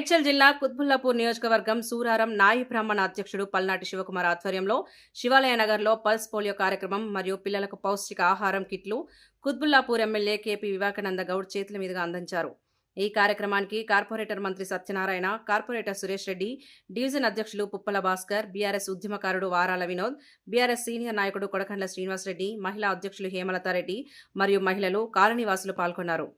మేడ్చల్ జిల్లా కుత్బుల్లాపూర్ నియోజకవర్గం సూరారం నాయి బ్రాహ్మణ అధ్యక్షుడు పల్నాటి శివకుమార్ ఆధ్వర్యంలో శివాలయ నగర్లో పల్స్ పోలియో కార్యక్రమం మరియు పిల్లలకు పౌష్టిక ఆహారం కిట్లు కుత్బుల్లాపూర్ ఎమ్మెల్యే కేపీ వివేకానంద గౌడ్ చేతుల మీదుగా అందించారు. ఈ కార్యక్రమానికి కార్పొరేటర్ మంత్రి సత్యనారాయణ, కార్పొరేటర్ సురేష్ రెడ్డి, డివిజన్ అధ్యక్షులు పుప్పల భాస్కర్, బీఆర్ఎస్ ఉద్యమకారుడు వారాల వినోద్, బీఆర్ఎస్ సీనియర్ నాయకుడు కొడకండ్ల శ్రీనివాస్ రెడ్డి, మహిళా అధ్యక్షులు హేమలతారెడ్డి మరియు మహిళలు, కాలనీవాసులు పాల్గొన్నారు.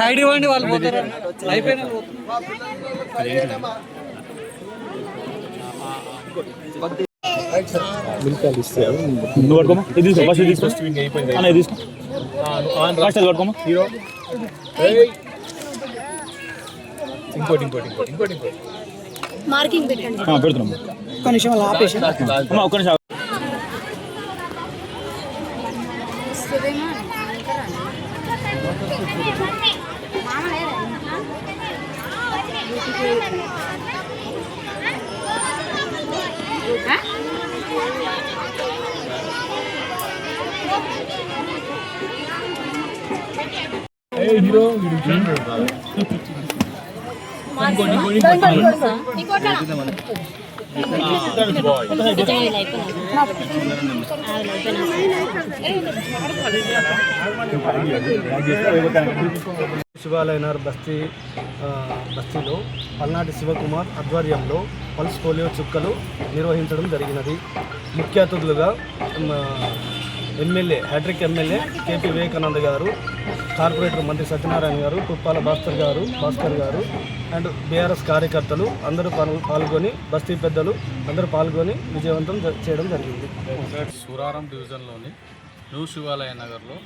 సైడ్ ఇవ్వండి, వాళ్ళు పోతారు. అయిపోయిన నువ్వు పడుకోమా, ఇది తీసుకో, ఫస్ట్ ఇది తీసుకో, ఇది తీసుకో, ఫస్ట్ అది పడుకోమా. ఇంకోటి మార్కింగ్ పెట్టండి. పెడుతున్నాము. ఒక్క నిమిషం అలా ఆపేసి అమ్మా, ఒక్క నిమిషం. హీరో శివాలయ నగర్ బస్తీలో పల్నాటి శివకుమార్ ఆధ్వర్యంలో పల్స్ పోలియో చుక్కలు నిర్వహించడం జరిగినది. ముఖ్య అతిథులుగా MLA hat trick MLA KP Vivekananda గారు, కార్పొరేటర్ మంత్రి సత్యనారాయణ గారు, పుప్పాల భాస్కర్ గారు అండ్ బీఆర్ఎస్ కార్యకర్తలు అందరూ పాల్గొని, బస్తీ పెద్దలు అందరూ పాల్గొని విజయవంతం చేయడం జరిగింది. సూరారం డివిజన్లోని న్యూ శివాలయ నగర్లో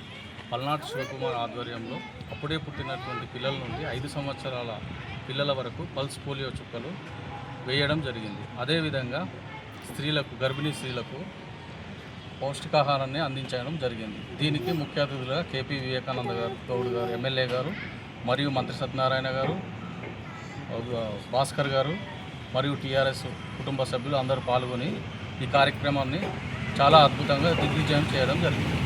పల్నాటి శివకుమార్ ఆధ్వర్యంలో అప్పుడే పుట్టినటువంటి పిల్లల నుండి 5 సంవత్సరాల పిల్లల వరకు పల్స్ పోలియో చుక్కలు వేయడం జరిగింది. అదేవిధంగా గర్భిణీ స్త్రీలకు పౌష్టికాహారాన్ని అందించడం జరిగింది. దీనికి ముఖ్య అతిథులుగా కేపీ వివేకానంద గౌడ్ గారు, ఎమ్మెల్యే గారు మరియు మంత్రి సత్యనారాయణ గారు, భాస్కర్ గారు మరియు టీఆర్ఎస్ కుటుంబ సభ్యులు అందరూ పాల్గొని ఈ కార్యక్రమాన్ని చాలా అద్భుతంగా దిగ్విజయం చేయడం జరిగింది.